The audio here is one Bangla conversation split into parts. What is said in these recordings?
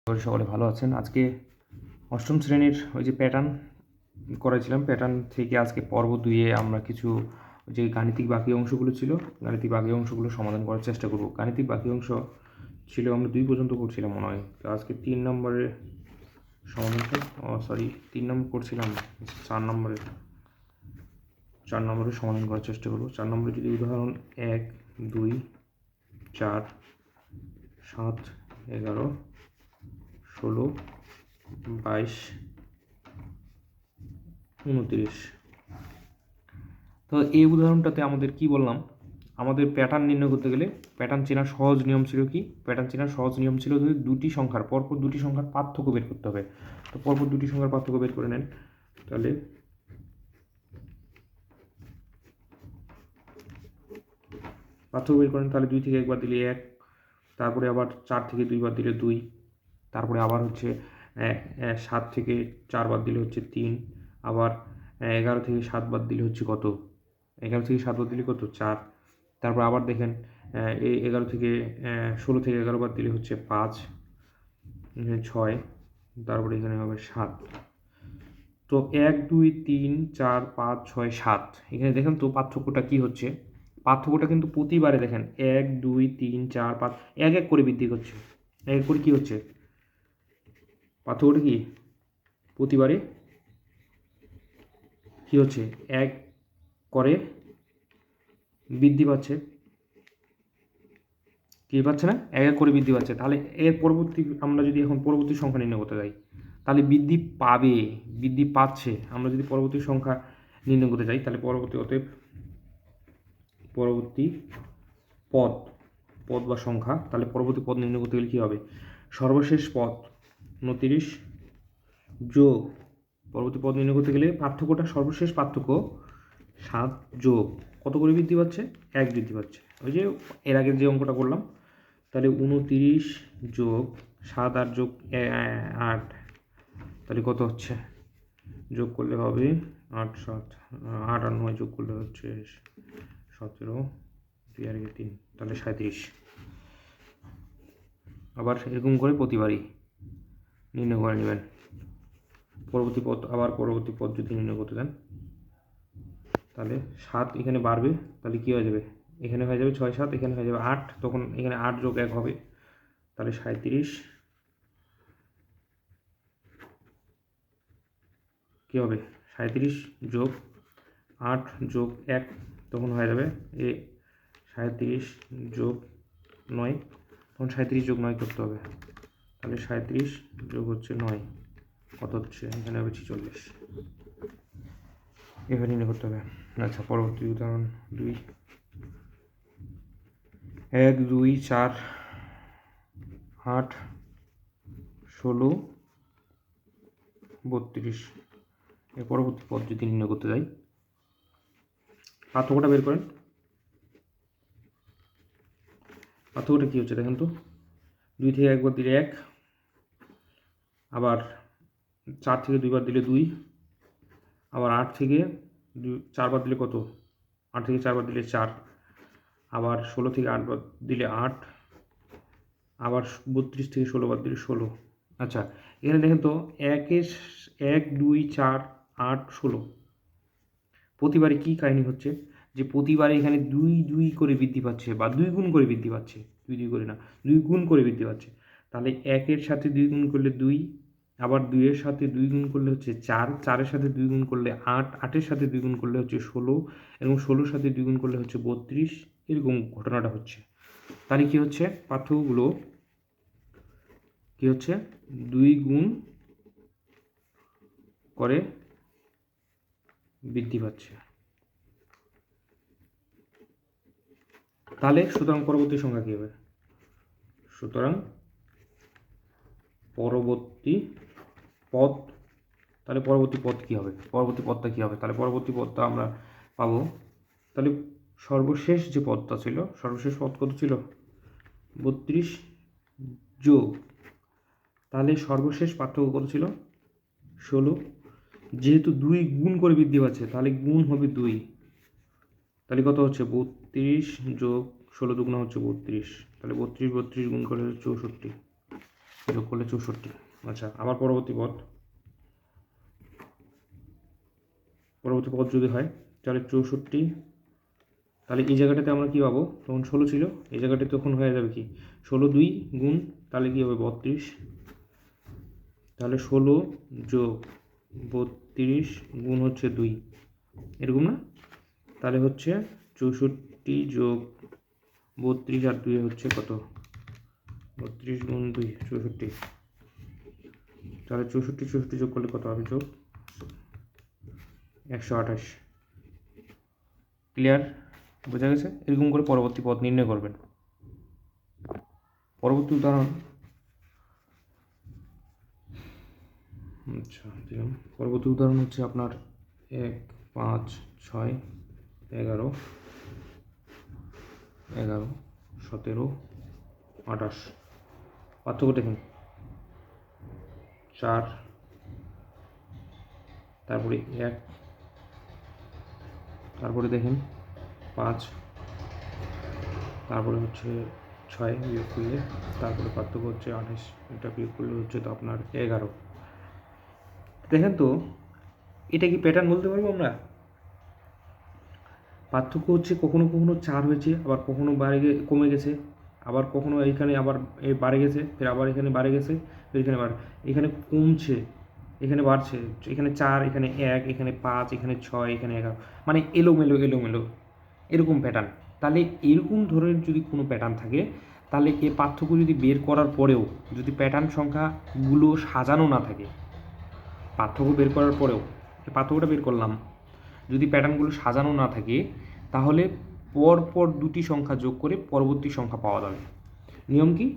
করি সকলে ভালো আছেন। আজকে অষ্টম শ্রেণীর ওই যে প্যাটার্ন করেছিলাম, প্যাটার্ন থেকে আজকে পর্ব 2-এ আমরা কিছু যে গাণিতিক বাকি অংশগুলো ছিল, গাণিতিক বাকি অংশগুলো সমাধান করার চেষ্টা করব। গাণিতিক বাকি অংশ ছিল আমরা 2 পর্যন্ত করছিলাম মনে হয়। তো আজকে 3 নম্বরের সমাধানটা 3 নম্বর করছিলাম, 4 নম্বরের সমাধান করার চেষ্টা করব। 4 নম্বরে যদি উদাহরণ 1, 2, 4, 7, 11, 16, 22, 29। তো এই উদাহরণটাতে আমাদের কি বললাম, আমাদের প্যাটার্ন নির্ণয় করতে গেলে প্যাটার্ন চেনার সহজ নিয়ম ছিল কি? প্যাটার্ন চেনার সহজ নিয়ম ছিল যে পরপর দুটি সংখ্যার পার্থক্য বের করতে হবে। তো পরপর দুটি সংখ্যার পার্থক্য বের করে নেন। তাহলে পার্থক্য বের করেন, তাহলে 2 থেকে একবার দিলে 1, তারপরে আবার 4 থেকে 2 বার দিলে 2, তারপরে আবার হচ্ছে 7 থেকে 4 বার দিলে হচ্ছে 3, আবার 11 থেকে 7 বার দিলে হচ্ছে কত? 11 থেকে 7 বার দিলে কত? 4। তারপর আবার দেখেন এই 11 থেকে 16 থেকে 11 বার দিলে হচ্ছে 5, 6, তারপরে এখানে হবে 7। তো 1, 2, 3, 4, 5, 6, 7, এখানে দেখেন তো পার্থক্যটা কি হচ্ছে? পার্থক্যটা কিন্তু প্রতিবারে দেখেন 1, 2, 3, 4, 5 এক এক করে বৃদ্ধি করছে, এক এক করে কি হচ্ছে? পার্থক্যটা কি? প্রতিবারে কি হচ্ছে? এক করে বৃদ্ধি পাচ্ছে। কি পাচ্ছে না? এক এক করে বৃদ্ধি পাচ্ছে। তাহলে এর পরবর্তী আমরা যদি এখন পরবর্তী সংখ্যা নির্ণয় করতে যাই, তাহলে বৃদ্ধি পাবে, বৃদ্ধি পাচ্ছে। আমরা যদি পরবর্তী সংখ্যা নির্ণয় করতে যাই, তাহলে পরবর্তী পদ বা সংখ্যা, তাহলে পরবর্তী পদ নির্ণয় করতে গেলে কী হবে? সর্বশেষ পদ 29 যোগ, পরবর্তী পদ নির্ণয় করতে গেলে পার্থক্যটা, সর্বশেষ পার্থক্য 7 যোগ কত করে বৃদ্ধি পাচ্ছে? 1 বৃদ্ধি পাচ্ছে। ওই যে এর আগের যে অঙ্কটা করলাম, তাহলে 29 যোগ 7 আর যোগ 8, তাহলে কত হচ্ছে? যোগ করলে হবে 8, 7, 8 আর 9 যোগ করলে হচ্ছে 17, 2 আর 3, তাহলে 37। আবার এরকম করে প্রতিবারই নির্ণয় করে নেবেন। পরবর্তী পদ যদি নির্ণয় করতে দেন, তাহলে 7 এখানে বাড়বে, তাহলে কী হয়ে যাবে? এখানে হয়ে যাবে 6, 7, এখানে হয়ে যাবে 8, তখন এখানে 8 যোগ 1 হবে, তাহলে 37। কী হবে? 37 যোগ 8 যোগ 1, তখন হয়ে যাবে 37 যোগ 9, তখন 37 যোগ 9 করতে হবে, তাহলে 37 যোগ হচ্ছে 9 কত হচ্ছে? এখানে হবে 46। এভাবে নির্ণয় করতে হবে। আচ্ছা, পরবর্তী উদাহরণ 2, 1, 2, 4, 8, 16, 32। এর পরবর্তী পদ যদি নির্ণয় করতে যাই, পার্থক্যটা বের করেন। পার্থক্যটা কী হচ্ছে দেখেন তো? 2 থেকে একবার দিলে 1, আবার 4 থেকে 2 বার দিলে 2, আবার 8 থেকে 4 বার দিলে কত? 8 থেকে 4 বার দিলে 4, আবার 16 থেকে 8 বার দিলে 8, আবার 32 থেকে 16 বার দিলে 16। আচ্ছা, এখানে দেখেন তো 1, 2, 4, 8, 16 প্রতিবারে কী কাহিনী হচ্ছে? যে প্রতিবারে এখানে 2 2 করে বৃদ্ধি পাচ্ছে, বা 2 গুণ করে বৃদ্ধি পাচ্ছে। 2 2 করে না, 2 গুণ করে বৃদ্ধি পাচ্ছে। তাহলে 1 এর সাথে 2 গুণ করলে 2, আবার 2 এর সাথে 2 গুণ করলে হচ্ছে 4, 4 এর সাথে 2 গুণ করলে 8, 8 এর সাথে 2 গুণ করলে হচ্ছে 16, এবং 16 এর সাথে 2 গুণ করলে হচ্ছে 32। এরকম ঘটনাটা হচ্ছে। তাহলে কী হচ্ছে? পার্থক্যগুলো কী হচ্ছে? 2 গুণ করে বৃদ্ধি পাচ্ছে। তাহলে সুতরাং পরবর্তী সংখ্যা কী হবে? সুতরাং পরবর্তী পদ, তাহলে পরবর্তী পদ কী হবে? পরবর্তী পদটা কী হবে? তাহলে পরবর্তী পদটা আমরা পাবো, তাহলে সর্বশেষ যে পদটা ছিল, সর্বশেষ পদ কত ছিল? 32 যোগ, তাহলে সর্বশেষ পার্থক্য কত ছিল? 16। যেহেতু 2 গুণ করে বৃদ্ধি পাচ্ছে, তাহলে গুণ হবে 2, তাহলে কত হচ্ছে? 32 যোগ 16 দুগুণ হচ্ছে 32, তাহলে 32 গুণ করে হচ্ছে 64। যোগ করলে 64। আচ্ছা, আবার পরবর্তী পদ যদি হয় তাহলে 64, তাহলে এই জায়গাটাতে আমরা কী পাবো? তখন 16 ছিল, এই জায়গাটাতে তখন হয়ে যাবে কি 16 2 গুণ, তাহলে কী হবে 32। তাহলে 16 যোগ 32 গুণ হচ্ছে 2, এরকম না? তাহলে হচ্ছে 64 যোগ 32 আর 2 হচ্ছে কত? 32 গুণ 2 64। তাহলে 64 যোগ করলে কত হবে? যোগ 128। ক্লিয়ার? বোঝা গেছে? এরকম করে পরবর্তী পদ নির্ণয় করবেন। পরবর্তী উদাহরণ, আচ্ছা দিলাম। পরবর্তী উদাহরণ হচ্ছে আপনার 1 5 6 11 11 17 28। পার্থক্য দেখুন, 4, তারপরে 1, তারপরে দেখেন 5, তারপরে হচ্ছে 6 বিয়োগ করলে, তারপরে পার্থক্য হচ্ছে 28, এটা বিয়োগ করলে হচ্ছে তো আপনার 11। দেখেন তো, এটা কি প্যাটার্ন বলতে পারবো আমরা? পার্থক্য হচ্ছে কখনো কখনো 4 হয়েছে, আবার কখনো কমে গেছে, আবার কখনো এইখানে আবার বাড়ে গেছে, ফের আবার এখানে বাড়ে গেছে, ফের এখানে এখানে কমছে, এখানে বাড়ছে, এখানে 4, এখানে 1, এখানে 5, এখানে 6, এখানে 11, মানে এলোমেলো এরকম প্যাটার্ন। তাহলে এরকম ধরনের যদি কোনো প্যাটার্ন থাকে, তাহলে এ পার্থক্য যদি বের করার পরেও যদি প্যাটার্ন সংখ্যাগুলো সাজানো না থাকে, পার্থক্য বের করার পরেও পার্থক্যটা বের করলাম, যদি প্যাটার্নগুলো সাজানো না থাকে, তাহলে পরপর দুটি সংখ্যা যোগ করে পরবর্তী সংখ্যা পাওয়া যাবে। নিয়ম কি?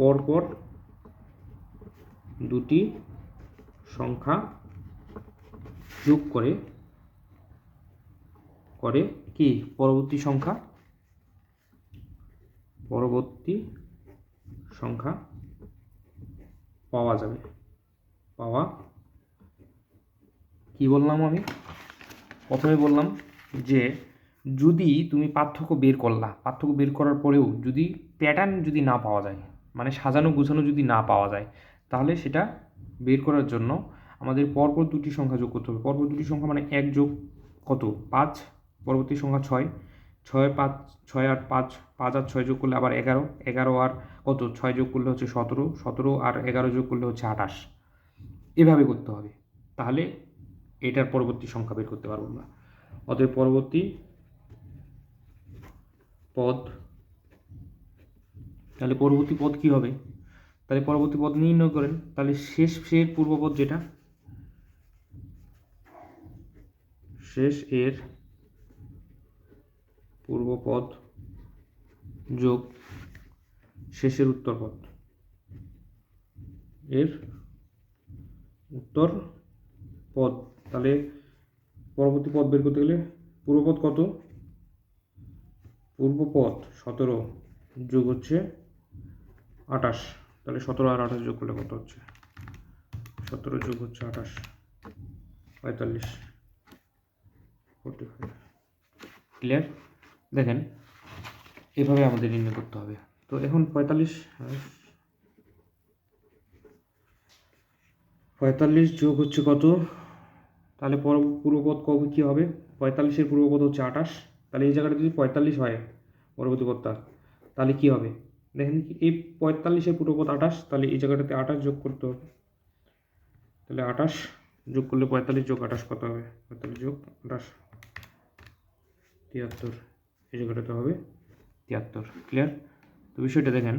পরপর দুটি সংখ্যা যোগ করে কি পরবর্তী সংখ্যা পাওয়া যাবে। কি বললাম আমি? প্রথমে বললাম যে যদি তুমি পার্থক্য বের করার পরেও যদি প্যাটার্ন যদি না পাওয়া যায়, মানে সাজানো গোছানো যদি না পাওয়া যায়, তাহলে সেটা বের করার জন্য আমাদের পরপর দুটি সংখ্যা যোগ করতে হবে। পরপর দুটি সংখ্যা মানে 1 যোগ কত? 5, পরবর্তী সংখ্যা 6, 6 5 6 আর 5, 5 আর 6 যোগ করলে আবার 11, 11 আর কত 6 যোগ করলে হচ্ছে 17, 17 আর 11 যোগ করলে হচ্ছে 28। এভাবে করতে হবে, তাহলে এটার পরবর্তী সংখ্যা বের করতে পারবো আমরা। অতএব পরবর্তী পদ, তাহলে পরবর্তী পদ কি হবে? তাহলে পরবর্তী পদ নির্ণয় করেন। তাহলে শেষের পূর্বপদ যেটা, শেষ এর পূর্বপদ যোগ শেষের উত্তরপদ, এর উত্তর পদ। তাহলে পরবর্তী পদ বের করতে গেলে পূর্বপদ কত? পূর্বপদ 17 যোগ হচ্ছে 28। তাহলে 17 আর 28 যোগ করলে কত হচ্ছে? 17 যোগ হচ্ছে 28, 45, 45। ক্লিয়ার? দেখেন, এভাবে আমাদের নির্ণয় করতে হবে। তো এখন 45 যোগ হচ্ছে কত? তাহলে পূর্বপদ কবে কী হবে? 45-এর পূর্বপদ হচ্ছে 28। তাহলে এই জায়গাটা যদি 45 হয় পরবর্তী পদটা, তাহলে কী হবে? দেখেন কি, এই 45-এর পূর্বপদ 28, তাহলে এই জায়গাটাতে 28 যোগ করতে হবে। তাহলে 28 যোগ করলে 45 যোগ 28 কত হবে? 45 যোগ 28 73, এই জায়গাটাতে হবে 73। ক্লিয়ার? তো বিষয়টা দেখেন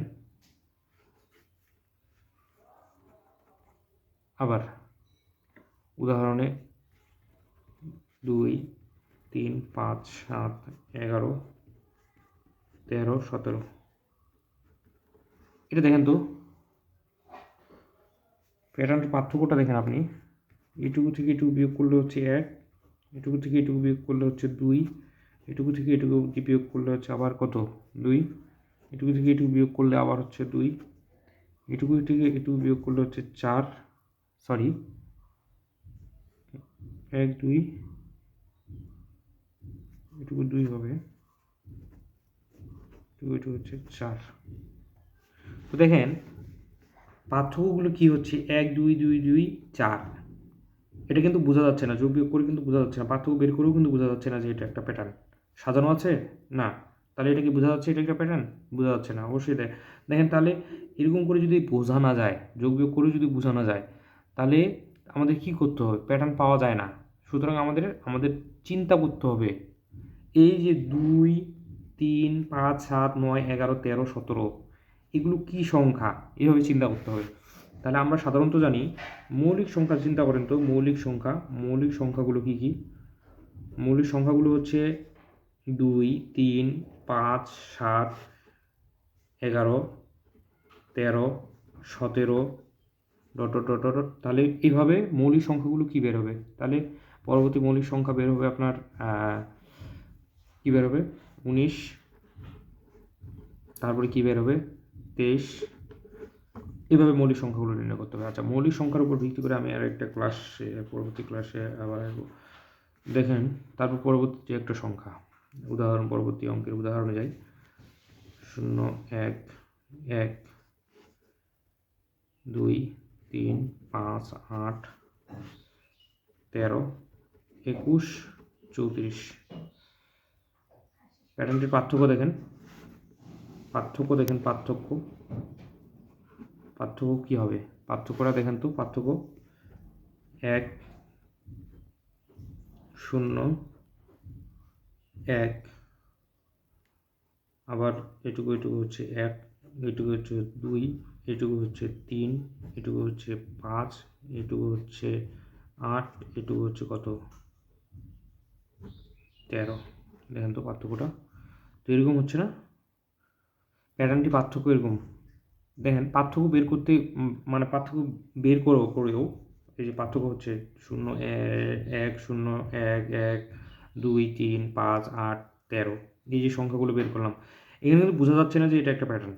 আবার উদাহরণে 2 3 5 7 11 13 17। এটা দেখেন তো, প্যাটার্নের পার্থক্যটা দেখেন আপনি। এটুকু থেকে এটুকু বিয়োগ করলে হচ্ছে 1, এটুকু থেকে এটুকু বিয়োগ করলে হচ্ছে 2, এটুকু থেকে এটুকু বিয়োগ করলে হচ্ছে আবার কত? 2, এটুকু থেকে এটুকু বিয়োগ করলে আবার হচ্ছে 2, এটুকু থেকে এটুকু বিয়োগ করলে হচ্ছে 4, সরি 1 2, এটুকু 2 হবে, এটুকু হচ্ছে 4। তো দেখেন পার্থক্যগুলো কী হচ্ছে, 1 2 2 2 4, এটা কিন্তু বোঝা যাচ্ছে না, যোগ বিয়োগ করে কিন্তু বোঝা যাচ্ছে না, পার্থক্য বের করেও কিন্তু বোঝা যাচ্ছে না যে এটা একটা প্যাটার্ন সাজানো আছে না। তাহলে এটা কি বোঝা যাচ্ছে এটা একটা প্যাটার্ন? বোঝা যাচ্ছে না অবশ্যই। দেখেন তাহলে এরকম করে যদি বোঝা না যায়, যোগ বিয়োগ করেও যদি বোঝা না যায়, তাহলে আমাদের কি করতে হবে? প্যাটার্ন পাওয়া যায় না। সুতরাং আমাদের চিন্তা করতে হবে, এই যে 2 3 5 7 9 11 13 17 এগুলো কি সংখ্যা, এভাবে চিন্তা করতে হবে। তাহলে আমরা সাধারণত জানি মৌলিক সংখ্যা, চিন্তা করেন তো মৌলিক সংখ্যাগুলো কি কি? মৌলিক সংখ্যাগুলো হচ্ছে 2 3 5 7 11 13 17 ডট ডট ডট ডট। তাহলে এইভাবে মৌলিক সংখ্যাগুলো কী বের হবে? তাহলে পরবর্তী মৌলিক সংখ্যা বের হবে আপনার কী বের হবে? 19, তারপরে কী বের হবে? 23। এইভাবে মৌলিক সংখ্যাগুলো নির্ণয় করতে হবে। আচ্ছা, মৌলিক সংখ্যার উপর ভিত্তি করে আমি আর একটা পরবর্তী ক্লাসে আবার দেখেন। তারপর পরবর্তী যে একটা সংখ্যা উদাহরণ, পরবর্তী অঙ্কের উদাহরণে যাই। 0 1 1 2 3 5 8 13 21 34। প্যাটার্নটির পার্থক্য দেখেন, পার্থক্য কী হবে? পার্থক্যটা দেখেন তো, পার্থক্য 1 0 1, আবার এটুকু হচ্ছে 1, এটুকু হচ্ছে 2, এটুকু হচ্ছে 3, এটুকু হচ্ছে 5, এটুকু হচ্ছে 8, এটুকু হচ্ছে কত? 13। দেখেন তো পার্থক্যটা তো এরকম হচ্ছে না? প্যাটার্নটি পার্থক্য এরকম। দেখেন পার্থক্য বের করতে, মানে পার্থক্য বের করেও এই যে পার্থক্য হচ্ছে 0 1 0 1 1 2 3 5 8 13, এই যে সংখ্যাগুলো বের করলাম, এখানে কিন্তু বোঝা যাচ্ছে না যে এটা একটা প্যাটার্ন।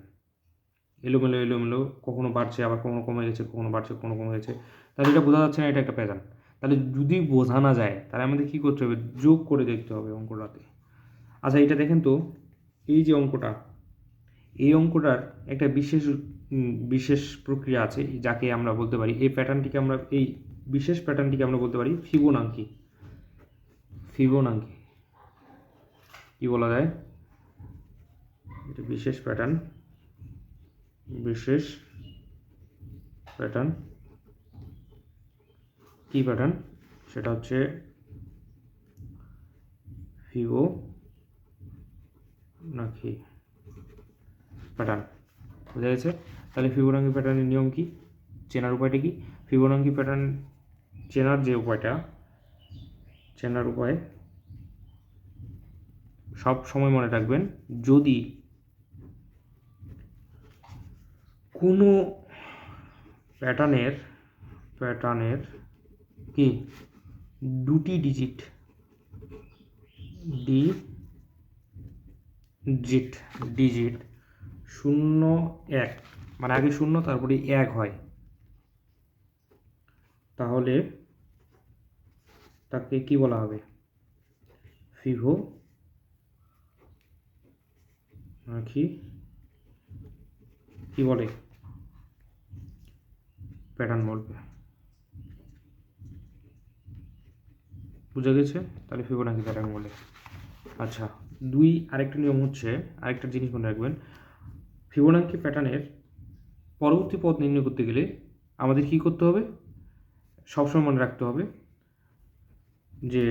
এলোমেলো কখনো বাড়ছে, আবার কখনো কমে গেছে, কখনো বাড়ছে, কখনো কমে গেছে। তাহলে এটা বোঝা যাচ্ছে না এটা একটা প্যাটার্ন। তাহলে যদি বোঝা না যায় তাহলে আমাদের কী করতে হবে? যোগ করে দেখতে হবে অঙ্কটাতে। আচ্ছা, এটা দেখেন তো, এই যে অঙ্কটা, এই অঙ্কটার একটা বিশেষ প্রক্রিয়া আছে, যাকে আমরা বলতে পারি, এই বিশেষ প্যাটার্নটিকে আমরা বলতে পারি ফিবোনাকি। কি বলা যায়? এটা বিশেষ প্যাটার্ন কি প্যাটার্ন? সেটা হচ্ছে ফিবোনাকি প্যাটার্ন। বোঝা গেছে? তাহলে ফিবোনাকি প্যাটার্নের নিয়ম কি, চেনার উপায়টা কি? ফিবোনাকি প্যাটার্ন চেনার উপায় সব সময় মনে রাখবেন, যদি কোনো প্যাটার্নের কি দুটি ডিজিট 0 1, মানে আগে 0 তারপরে 1 হয়, তাহলে তাকে কি বলা হবে? ফিবোনাকি কি বলে? প্যাটার্ন বলবে। বুঝা গেছে? তাহলে ফিবোনাকি প্যাটার্ন বলে। আচ্ছা, আরেকটা নিয়ম হচ্ছে, আরেকটা জিনিস মনে রাখবেন, ফিবোনাকি প্যাটার্নের পরবর্তী পদ নির্ণয় করতে গেলে আমাদের কি করতে হবে? সবসময় মনে রাখতে হবে যে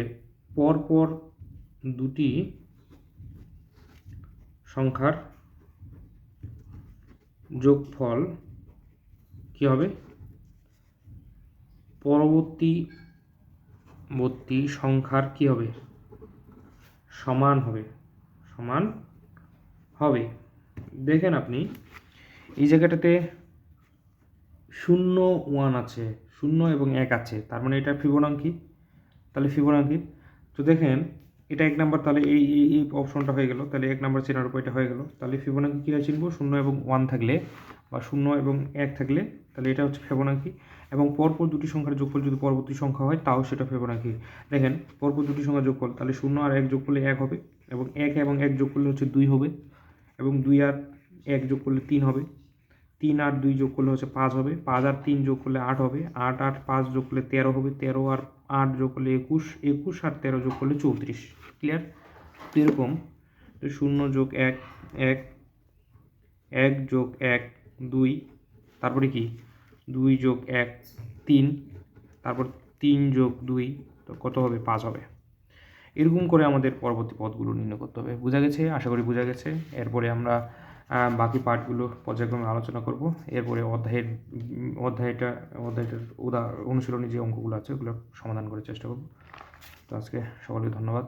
পরপর দুটি সংখ্যার যোগফল কি হবে? পরবর্তী সংখ্যার কি হবে? সমান হবে। দেখেন আপনি এই জায়গাটাতে 0 1 আছে, 0 এবং 1 আছে, তার মানে এটা ফিবোনাকি। তাহলে ফিবোনাকি তো দেখেন এটা 1 নাম্বার, তাহলে এই অপশনটা হয়ে গেল। তাহলে 1 নাম্বার চেনার উপায়টা হয়ে গেল। তাহলে ফিবোনাকি কীভাবে চিনবো? 0 এবং 1 থাকলে বা 0 এবং 1 থাকলে, তাহলে এটা হচ্ছে ফিবোনাকি। এবং পরপর দুটি সংখ্যার যোগফল যদি পরবর্তী সংখ্যা হয় তাও সেটা ফিবোনাকি। দেখেন পরপর দুটি সংখ্যার যোগফল, তাহলে 0 আর 1 যোগ করলে 1 হবে, এবং 1 এবং 1 যোগ করলে হচ্ছে 2 হবে, এবং 2 আর 1 যোগ করলে 3 হবে। 3 আর 2 যোগ করলে হচ্ছে 5 হবে, 5 আর 3 যোগ করলে 8 হবে, 8 আর 5 যোগ করলে 13 হবে, 13 আর 8 যোগ করলে 21, 21 আর 13 যোগ করলে 34। ক্লিয়ার? তো এরকম 0 যোগ 1 1, 1 যোগ 1 2, তারপরে কি 2 যোগ 1 3, তারপর 3 যোগ 2, তো কত হবে? 5 হবে। এরকম করে আমাদের পরবর্তী পদগুলো নির্ণয় করতে হবে। বোঝা গেছে? আশা করি বোঝা গেছে। এরপরে আমরা বাকি পার্টগুলো পর্যায়ক্রমে আলোচনা করব। এরপরে অধ্যায়টার অনুশীলনী যে অঙ্কগুলো আছে ওগুলো সমাধান করার চেষ্টা করব। তো আজকে সকলকে ধন্যবাদ।